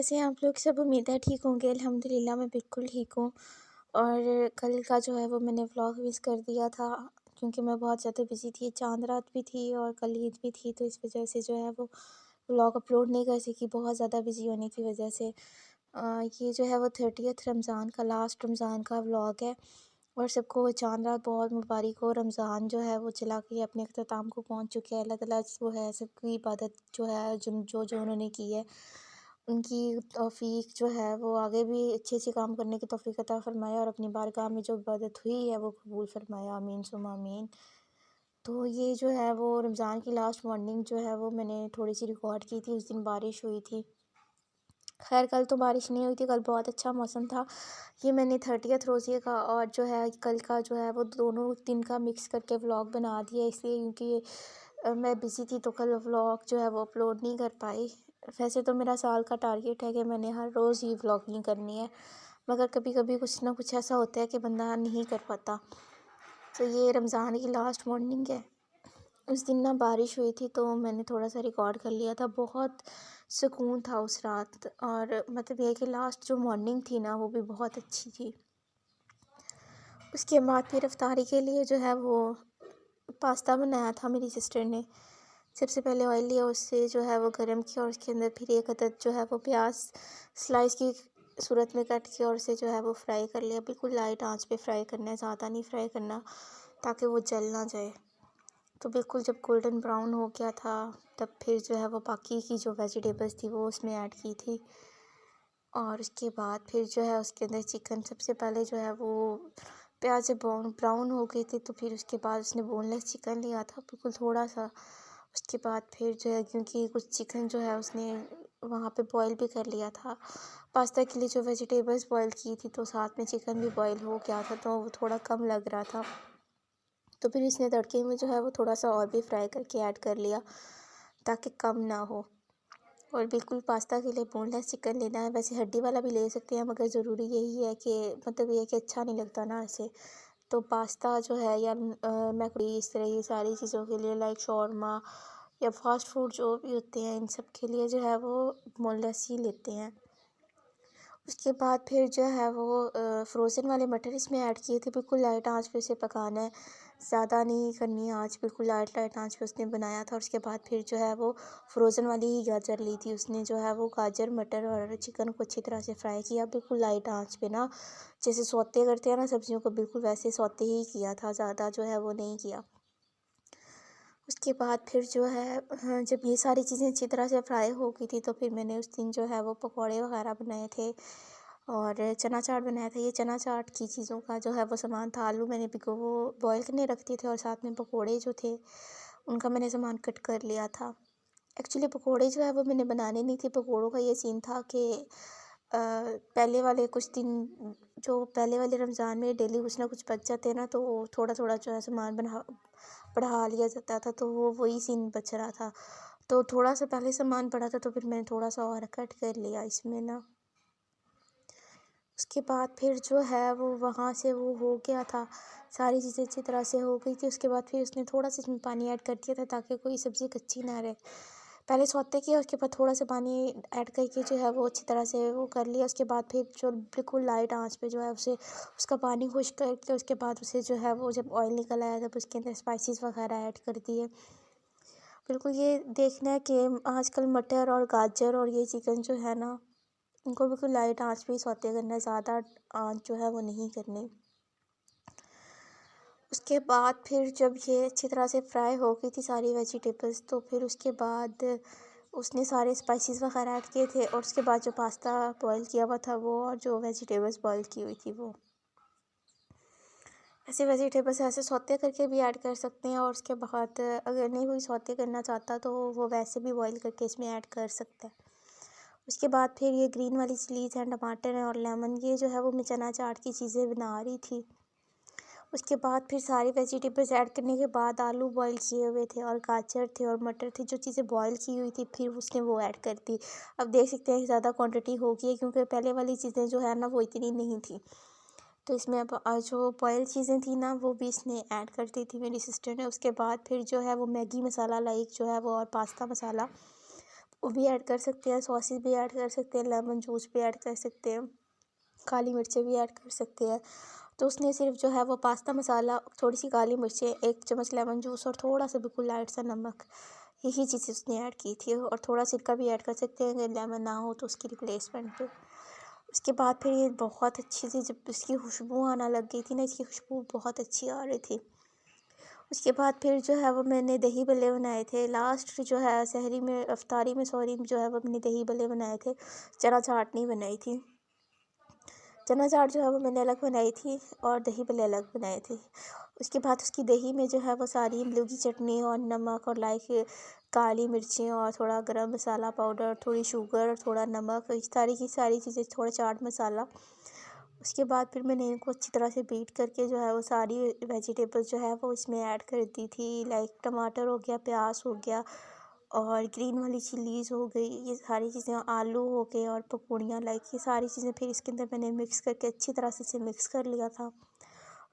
कैसे हैं आप लोग सब? उम्मीद है ठीक होंगे। अल्हम्दुलिल्लाह मैं बिल्कुल ठीक हूँ। और कल का जो है वो मैंने व्लॉग मिस कर दिया था क्योंकि मैं बहुत ज़्यादा बिज़ी थी। चाँद रात भी थी और कल ईद भी थी, तो इस वजह से जो है वो व्लॉग अपलोड नहीं कर सकी, बहुत ज़्यादा बिज़ी होने की वजह से। ये जो है वो 30th रमज़ान का, लास्ट रमज़ान का व्लॉग है। और सबको चाँद रात बहुत मुबारक हो। रमज़ान जो है वो चला के अपने अख्ताम को पहुँच चुके हैं। अल्लाह ताला वो है सबकी इबादत जो है जो उन्होंने की है, उनकी तौफ़ीक जो है वो आगे भी अच्छे काम करने की तौफ़ीक अता फ़रमाए और अपनी बारगाह में जो इबादत हुई है वो कबूल फ़रमाए। आमीन सुम्मा आमीन। तो ये जो है वो रमज़ान की लास्ट मॉर्निंग जो है वो मैंने थोड़ी-सी रिकॉर्ड की थी। उस दिन बारिश हुई थी। ख़ैर कल तो बारिश नहीं हुई थी, कल बहुत अच्छा मौसम था। ये मैंने 30th रोज़े का और जो है कल का जो है वो दोनों दिन का मिक्स करके व्लॉग बना दिया, इसलिए क्योंकि मैं बिज़ी थी तो कल व्लॉग जो है वो अपलोड नहीं कर पाई। वैसे तो मेरा साल का टारगेट है कि मैंने हर रोज़ ही व्लॉगिंग करनी है, मगर कभी-कभी कुछ ना कुछ ऐसा होता है कि बंदा नहीं कर पाता। तो ये रमज़ान की लास्ट मॉर्निंग है। उस दिन ना बारिश हुई थी तो मैंने थोड़ा-सा रिकॉर्ड कर लिया था। बहुत सुकून था उस रात, और मतलब ये कि लास्ट जो मॉर्निंग थी ना वो भी बहुत अच्छी थी। उसके बाद फिर इफ्तारी के लिए जो है वो पास्ता बनाया था मेरी सिस्टर ने। सबसे पहले ऑयल लिया, उससे जो है वो गरम किया और उसके अंदर फिर एक अदद जो है वो प्याज स्लाइस की सूरत में कट किया और उसे जो है वो फ्राई कर लिया। बिल्कुल लाइट आंच पे फ्राई करना है, ज़्यादा नहीं फ्राई करना ताकि वो जल ना जाए। तो बिल्कुल जब गोल्डन ब्राउन हो गया था तब फिर जो है वो बाकी की जो वेजिटेबल्स थी वो उसमें ऐड की थी। और उसके बाद फिर जो है उसके अंदर चिकन, सबसे पहले जो है वो प्याज जब ब्राउन हो गई थी तो फिर उसके बाद उसने बोनलेस चिकन लिया था, बिल्कुल थोड़ा सा। उसके बाद फिर जो है क्योंकि कुछ चिकन जो है उसने वहाँ पे बॉईल भी कर लिया था। पास्ता के लिए जो वेजिटेबल्स बॉईल की थी तो साथ में चिकन भी बॉईल हो गया था, तो वो थोड़ा कम लग रहा था। तो फिर इसने तड़के में जो है वो थोड़ा सा और भी फ्राई करके ऐड कर लिया ताकि कम ना हो। और बिल्कुल पास्ता के लिए बोनलेस चिकन लेना है, वैसे हड्डी वाला भी ले सकते हैं, मगर ज़रूरी यही है कि मतलब ये है कि अच्छा नहीं लगता ना ऐसे। तो पास्ता जो है या मैक्रोनी, इस तरह ये सारी चीज़ों के लिए लाइक शॉर्मा या फास्ट फूड जो भी होते हैं, इन सब के लिए जो है वो बोनलेस ही लेते हैं। उसके बाद फिर जो है वो फ्रोज़न वाले मटर इसमें ऐड किए थे। बिल्कुल लाइट आंच पे उसे पकाना है, ज़्यादा नहीं करनी है आंच, बिल्कुल लाइट आंच पे उसने बनाया था। और उसके बाद फिर जो है वो फ्रोज़न वाली ही गाजर ली थी उसने, जो है वो गाजर मटर और चिकन को अच्छी तरह से फ्राई किया, बिल्कुल लाइट आंच पे ना, जैसे सौते करते हैं ना सब्जियों को, बिल्कुल वैसे सौते ही किया था, ज़्यादा जो है वो नहीं किया। उसके बाद फिर जो है जब ये सारी चीज़ें अच्छी तरह से फ्राई हो गई थी तो फिर मैंने उस दिन जो है वो पकौड़े वगैरह बनाए थे और चना चाट बनाया था। ये चना चाट की चीज़ों का जो है वो सामान था, आलू मैंने भिगो वो बॉयल करने रख दिए थे और साथ में पकौड़े जो थे उनका मैंने सामान कट कर लिया था। एक्चुअली पकौड़े जो है वो मैंने बनाने नहीं थे। पकौड़ों का ये सीन था कि पहले वाले कुछ दिन, जो पहले वाले रमज़ान में डेली कुछ ना कुछ बच जाते ना, तो वो थोड़ा-थोड़ा जो है सामान बढ़ा लिया जाता था, तो वो वही सीन बच रहा था। तो थोड़ा-सा पहले सामान पड़ा था तो फिर मैंने थोड़ा-सा और कट कर लिया इसमें ना। उसके बाद फिर जो है वो वहाँ से वो हो गया था, सारी चीज़ें अच्छी तरह से हो गई थी। उसके बाद फिर उसने थोड़ा-सा इसमें पानी ऐड कर दिया था ताकि कोई सब्ज़ी कच्ची ना रहे। पहले सौते किया, उसके बाद थोड़ा-सा पानी ऐड करके जो है वो अच्छी तरह से वो कर लिया। उसके बाद फिर जो बिल्कुल लाइट आँच पे जो है उसे उसका पानी खुश्क करके उसके बाद उसे जो है वो जब ऑयल निकल आया तब उसके अंदर स्पाइसेस वगैरह ऐड कर दिए। बिल्कुल ये देखना है कि आजकल मटर और गाजर और ये चिकन जो है ना, इनको बिल्कुल लाइट आँच पे ही सौते करना है, ज़्यादा आँच जो है वो नहीं करनी। उसके बाद फिर जब ये अच्छी तरह से फ्राई हो गई थी सारी वेजिटेबल्स, तो फिर उसके बाद उसने सारे स्पाइसेस वगैरह ऐड किए थे और उसके बाद जो पास्ता बॉईल किया हुआ था वो और जो वेजिटेबल्स बॉईल की हुई थी वो, ऐसे वेजिटेबल्स ऐसे सौते करके भी ऐड कर सकते हैं। और उसके बाद अगर नहीं कोई सौते करना चाहता तो वो वैसे भी बॉईल करके इसमें ऐड कर सकता है। उसके बाद फिर ये ग्रीन वाली चिलीज़ हैं, टमाटर हैं और लेमन, ये जो है वो मैं चना चाट की चीज़ें बना रही थी। उसके बाद फिर सारी वेजिटेबल्स ऐड करने के बाद आलू बॉईल किए हुए थे और गाजर थे और मटर थे, जो चीज़ें बॉईल की हुई थी फिर उसने वो ऐड कर दी। अब देख सकते हैं ज़्यादा क्वांटिटी हो गई है क्योंकि पहले वाली चीज़ें जो है ना वो इतनी नहीं थी। तो इसमें अब जो बॉयल चीज़ें थी ना वो भी इसने ऐड कर दी थी मेरी सिस्टर ने। उसके बाद फिर जो है वो मैगी मसाला लाइक जो है वो और पास्ता मसाला वो भी ऐड कर सकते हैं, सॉसेस भी ऐड कर सकते हैं, लेमन जूस भी ऐड कर सकते हैं, काली मिर्चें भी ऐड कर सकते हैं। तो उसने सिर्फ जो है वो पास्ता मसाला, थोड़ी सी काली मिर्चें, 1 चम्मच लेमन जूस और थोड़ा सा बिल्कुल लाइट सा नमक, यही चीज़ें उसने ऐड की थी। और थोड़ा सिरका भी ऐड कर सकते हैं अगर लेमन ना हो तो उसकी रिप्लेसमेंट पे। उसके बाद फिर ये बहुत अच्छी सी जब इसकी खुशबू आना लग गई थी ना, इसकी खुशबू बहुत अच्छी आ रही थी। उसके बाद फिर जो है वो मैंने दही भल्ले बनाए थे। लास्ट जो है सहरी में, इफ्तारी में सॉरी, जो है वो मैंने दही भल्ले बनाए थे, चना चाट नहीं बनाई थी। चना चाट जो है वो मैंने अलग बनाई थी और दही भल्ले अलग बनाए थे। उसके बाद उसकी दही में जो है वो सारी इमली की चटनी और नमक और लाइक काली मिर्चें और थोड़ा गरम मसाला पाउडर, थोड़ी शुगर, थोड़ा नमक, इस सारी की सारी चीज़ें, थोड़ा चाट मसाला। उसके बाद फिर मैंने इनको अच्छी तरह से बीट करके जो है वो सारी वेजिटेबल्स जो है वो इसमें ऐड कर दी थी। लाइक टमाटर हो गया, प्याज हो गया और ग्रीन वाली चिलीज़ हो गई, ये सारी चीज़ें, आलू हो गए और पकौड़ियाँ, लाइक ये सारी चीज़ें फिर इसके अंदर मैंने मिक्स करके अच्छी तरह से इसे मिक्स कर लिया था।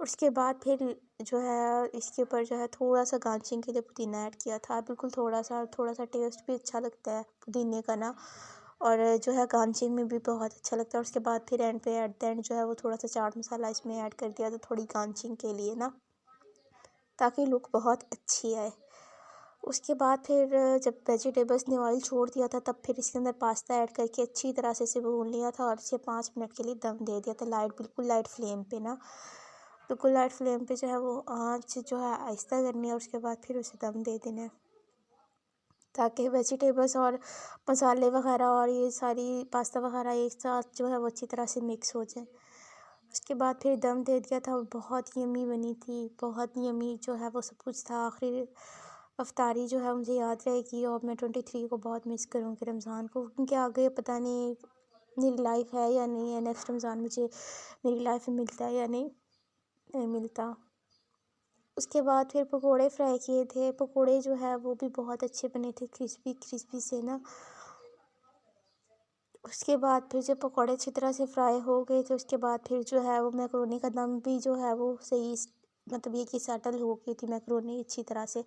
उसके बाद फिर जो है इसके ऊपर जो है थोड़ा सा गार्निशिंग के लिए पुदीना ऐड किया था, बिल्कुल थोड़ा सा टेस्ट भी अच्छा लगता है पुदीने का ना, और जो है गार्निशिंग में भी बहुत अच्छा लगता है। उसके बाद फिर एंड पे एट द एंड जो है वो थोड़ा सा चाट मसाला इसमें ऐड कर दिया था, थोड़ी गार्निशिंग के लिए ना, ताकि लुक बहुत अच्छी आए। उसके बाद फिर जब वेजिटेबल्स ने ऑयल छोड़ दिया था, तब फिर इसके अंदर पास्ता ऐड करके अच्छी तरह से इसे भून लिया था और इसे 5 मिनट के लिए दम दे दिया था, बिल्कुल लाइट फ्लेम पे ना, बिल्कुल लाइट फ्लेम पे जो है वो आँच जो है आहिस्ता करनी है। और उसके बाद फिर उसे दम दे देना है, ताकि वेजिटेबल्स और मसाले वगैरह और ये सारी पास्ता वगैरह एक साथ जो है वो अच्छी तरह से मिक्स हो जाए। उसके बाद फिर दम दे दिया था, बहुत यम्मी बनी थी, बहुत यम्मी जो है वो सब कुछ था। आखिर अफ्तारी जो है मुझे याद रहेगी और मैं 23 को बहुत मिस करूँगी रमज़ान को, क्योंकि आगे पता नहीं मेरी लाइफ है या नहीं है, नेक्स्ट रमज़ान मुझे मेरी लाइफ में मिलता है या नहीं मिलता। उसके बाद फिर पकोड़े फ्राई किए थे, पकोड़े जो है वो भी बहुत अच्छे बने थे, क्रिस्पी क्रिस्पी से ना। उसके बाद फिर जब पकोड़े अच्छी तरह से फ्राई हो गए थे, उसके बाद फिर जो है वो मैकरोनी का दम भी जो है वो सही, मतलब ये कि सेटल हो गई थी मैकरोनी अच्छी तरह से।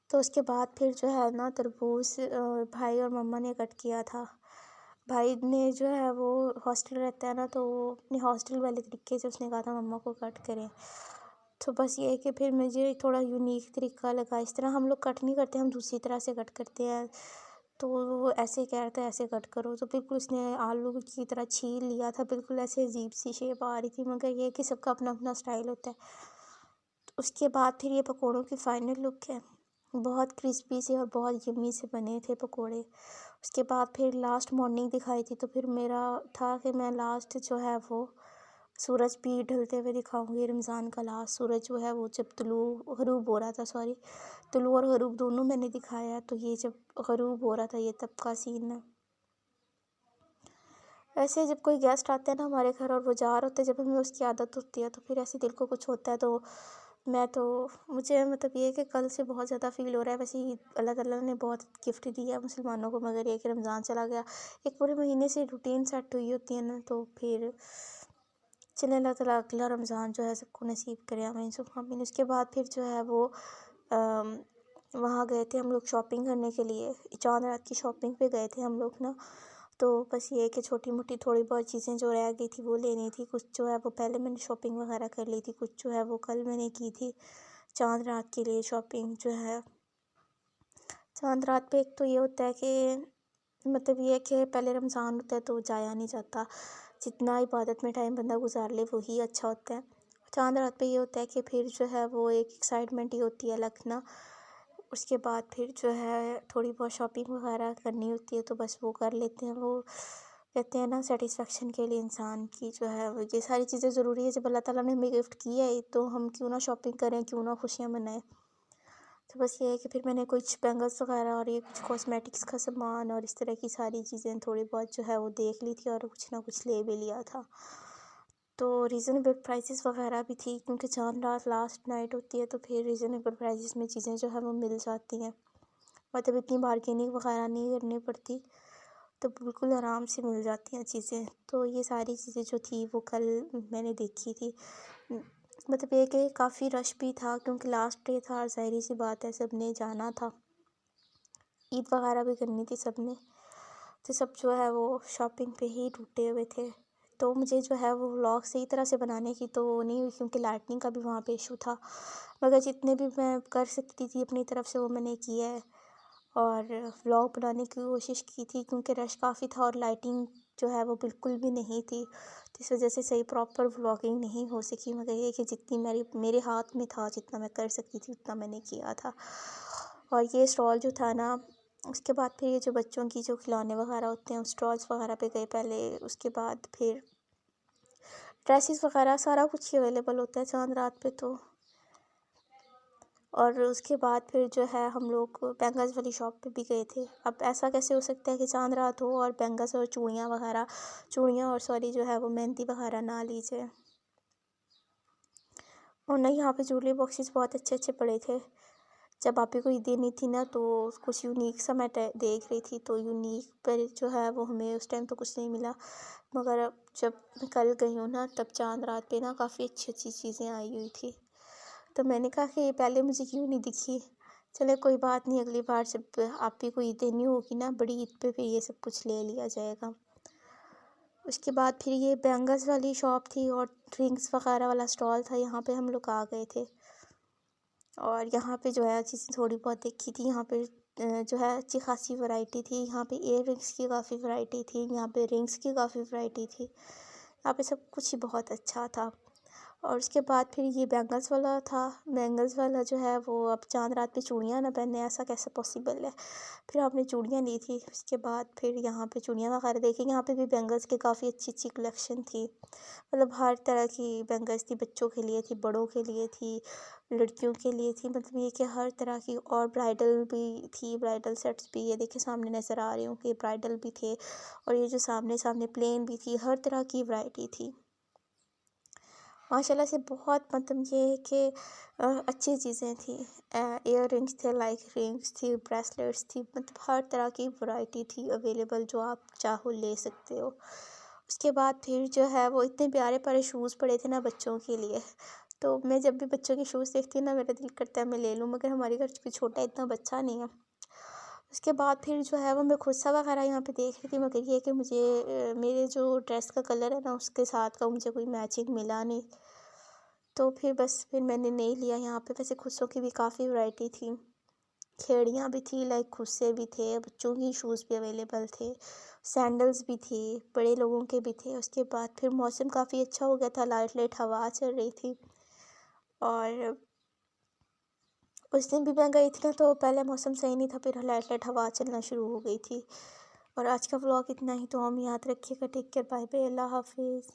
तो उसके बाद फिर जो है ना तरबूज भाई और मम्मा ने कट किया था। भाई ने जो है वो हॉस्टल रहता है ना, तो वो अपने हॉस्टल वाले तरीके से उसने कहा था मम्मा को कट करें। तो बस ये है कि फिर मुझे थोड़ा यूनिक तरीका लगा, इस तरह हम लोग कट नहीं करते, हम दूसरी तरह से कट करते हैं। तो वो ऐसे कह रहा था ऐसे कट करो, तो बिल्कुल उसने आलू की तरह छील लिया था, बिल्कुल ऐसे अजीब सी शेप आ रही थी, मगर ये है कि सबका अपना अपना स्टाइल होता है। तो उसके बाद फिर ये पकौड़ों की फ़ाइनल लुक है, बहुत क्रिस्पी से और बहुत यम्मी से बने थे पकौड़े। उसके बाद फिर लास्ट मॉर्निंग दिखाई थी, तो फिर मेरा था कि मैं लास्ट जो है वो सूरज भी ढलते हुए दिखाऊंगी। रमज़ान का लास्ट सूरज जो है वो जब ग़ुरूब हो रहा था, सॉरी, तुलू और ग़ुरूब दोनों मैंने दिखाया है। तो ये जब ग़ुरूब हो रहा था, ये तब का सीन है। ऐसे जब कोई गेस्ट आते हैं ना हमारे घर और वो जा रहे होते हैं, जब हमें उसकी आदत होती है तो फिर ऐसे दिल को कुछ होता है। तो मैं तो मुझे मतलब ये है कि कल से बहुत ज़्यादा फ़ील हो रहा है। वैसे ही अल्लाह ताला ने बहुत गिफ्ट दिया है मुसलमानों को, मगर ये कि रमज़ान चला गया, एक पूरे महीने से रूटीन सेट हुई होती है ना, तो फिर चले अल्लाह ताला अगला रमज़ान जो है सबको नसीब करे, आमीन सुम्मा आमीन। उसके बाद फिर जो है वो वहाँ गए थे हम लोग शॉपिंग करने के लिए, चाँद रात की शॉपिंग पे गए थे हम लोग ना। तो बस ये है कि छोटी मोटी थोड़ी बहुत चीज़ें जो रह गई थी वो लेनी थी, कुछ जो है वो पहले मैंने शॉपिंग वगैरह कर ली थी, कुछ जो है वो कल मैंने की थी चाँद रात के लिए शॉपिंग जो है। चाँद रात पे एक तो ये होता है कि मतलब ये है कि पहले रमज़ान होता है तो जाया नहीं जाता, जितना इबादत में टाइम बंदा गुजार ले वही अच्छा होता है। चाँद रात पे ये होता है कि फिर जो है वो एक एक्साइटमेंट ही होती है अलग ना। उसके बाद फिर जो है थोड़ी बहुत शॉपिंग वगैरह करनी होती है, तो बस वो कर लेते हैं। वो कहते हैं ना सेटिस्फेक्शन के लिए इंसान की जो है वो ये सारी चीज़ें ज़रूरी है। जब अल्लाह ताला ने हमें गिफ्ट किया है तो हम क्यों ना शॉपिंग करें, क्यों ना खुशियाँ मनाएं। तो बस ये है कि फिर मैंने कुछ बैंगल्स वगैरह और ये कुछ कॉस्मेटिक्स का सामान और इस तरह की सारी चीज़ें थोड़ी बहुत जो है वो देख ली थी और कुछ ना कुछ ले भी लिया था। तो रीज़नेबल प्राइसेस वगैरह भी थी, क्योंकि चाँद रात लास्ट नाइट होती है तो फिर रीज़नेबल प्राइसेस में चीज़ें जो है वो मिल जाती हैं, मतलब इतनी बार्गेनिंग वगैरह नहीं करनी पड़ती, तो बिल्कुल आराम से मिल जाती हैं चीज़ें। तो ये सारी चीज़ें जो थी वो कल मैंने देखी थी। मतलब ये कि काफ़ी रश भी था, क्योंकि लास्ट डे था और ज़ाहिर सी बात है सब ने जाना था। ईद वगैरह भी करनी थी सबने, तो सब जो है वो शॉपिंग पे ही टूटे हुए थे। तो मुझे जो है वो व्लॉग सही तरह से बनाने की तो वो नहीं हुई, क्योंकि लाइटनिंग का भी वहाँ पे इशू था। मगर जितने भी मैं कर सकती थी अपनी तरफ से वो मैंने किया है, और व्लॉग बनाने की कोशिश की थी, क्योंकि रश काफ़ी था और लाइटिंग जो है वो बिल्कुल भी नहीं थी, तो इस वजह से सही प्रॉपर व्लॉगिंग नहीं हो सकी। मगर ये कि जितनी मेरे हाथ में था, जितना मैं कर सकती थी उतना मैंने किया था। और ये स्टॉल जो था ना, उसके बाद फिर ये जो बच्चों की जो खिलौने वगैरह होते हैं उस स्टॉल्स वगैरह पे गए पहले, उसके बाद फिर ड्रेसेस वगैरह सारा कुछ ही अवेलेबल होता है चांद रात पे तो। और उसके बाद फिर जो है हम लोग बैंगल्स वाली शॉप पे भी गए थे। अब ऐसा कैसे हो सकता है कि चांद रात हो और बैंगल्स और चूड़ियाँ और सॉरी जो है वो मेहंदी वगैरह ना ली जाए। और नहीं, यहाँ पे ज्वेलरी बॉक्सेस बहुत अच्छे अच्छे पड़े थे। जब आप ही को देनी थी ना तो कुछ यूनिक सा मैं देख रही थी, तो यूनिक पर जो है वो हमें उस टाइम तो कुछ नहीं मिला। मगर अब जब मैं कल गई हूँ ना, तब चांद रात पे ना काफ़ी अच्छी अच्छी चीज़ें आई हुई थी। तो मैंने कहा कि ये पहले मुझे क्यों नहीं दिखी। चले कोई बात नहीं, अगली बार जब आप ही को ईद देनी होगी ना, बड़ी ईद पे फिर ये सब कुछ ले लिया जाएगा। उसके बाद फिर ये बैंगल्स वाली शॉप थी और ड्रिंक्स वगैरह वाला स्टॉल था, यहाँ पे हम लोग आ गए थे। और यहाँ पे जो है चीज़ें थोड़ी बहुत देखी थी। यहाँ पे जो है अच्छी खासी वैरायटी थी। यहाँ पे इयर रिंग्स की काफ़ी वैरायटी थी, यहाँ पे रिंग्स की काफ़ी वैरायटी थी। यहाँ पे सब कुछ ही बहुत अच्छा था। और उसके बाद फिर ये बैंगल्स वाला था। बैंगल्स वाला जो है वो, अब चांद रात पे चूड़ियाँ ना पहने, ऐसा कैसे पॉसिबल है। फिर आपने चूड़ियाँ ली थी। उसके बाद फिर यहाँ पे चूड़ियाँ वगैरह देखी। यहाँ पे भी बैंगल्स की काफ़ी अच्छी अच्छी कलेक्शन थी। मतलब हर तरह की बैंगल्स थी, बच्चों के लिए थी, बड़ों के लिए थी, लड़कियों के लिए थी। मतलब ये कि हर तरह की, और ब्राइडल भी थी, ब्राइडल सेट्स भी ये देखिए सामने नज़र आ रही हूँ कि ब्राइडल भी थे। और ये जो सामने सामने प्लेन भी थी, हर तरह की वैरायटी थी माशाल्लाह से। बहुत मतलब ये है कि अच्छी चीज़ें थी। इयर रिंग्स थे, लाइक रिंग्स थी, ब्रेसलेट्स थी, मतलब हर तरह की वैरायटी थी अवेलेबल, जो आप चाहो ले सकते हो। उसके बाद फिर जो है वो इतने प्यारे प्यारे शूज़ पड़े थे ना बच्चों के लिए। तो मैं जब भी बच्चों के शूज़ देखती हूँ ना, मेरा दिल करता है मैं ले लूँ, मगर हमारे घर कोई छोटा इतना बच्चा नहीं है। उसके बाद फिर जो है वो मैं खुस्सा वगैरह यहाँ पे देख रही थी, मगर ये है कि मुझे मेरे जो ड्रेस का कलर है ना उसके साथ का मुझे कोई मैचिंग मिला नहीं। तो फिर मैंने नहीं लिया यहाँ पे। वैसे खुस्सों की भी काफ़ी वैरायटी थी, खेड़ियाँ भी थी, लाइक खुस्से भी थे, बच्चों की शूज़ भी अवेलेबल थे, सैंडल्स भी थी, बड़े लोगों के भी थे। उसके बाद फिर मौसम काफ़ी अच्छा हो गया था, लाइट लाइट हवा चल रही थी। और उस दिन भी मैं गई थी ना, तो पहले मौसम सही नहीं था, फिर लाइट लाइट हवा चलना शुरू हो गई थी। और आज का व्लॉग इतना ही। तो हम याद रखिएगा। टेक केयर, बाय बाय, अल्लाह हाफिज़।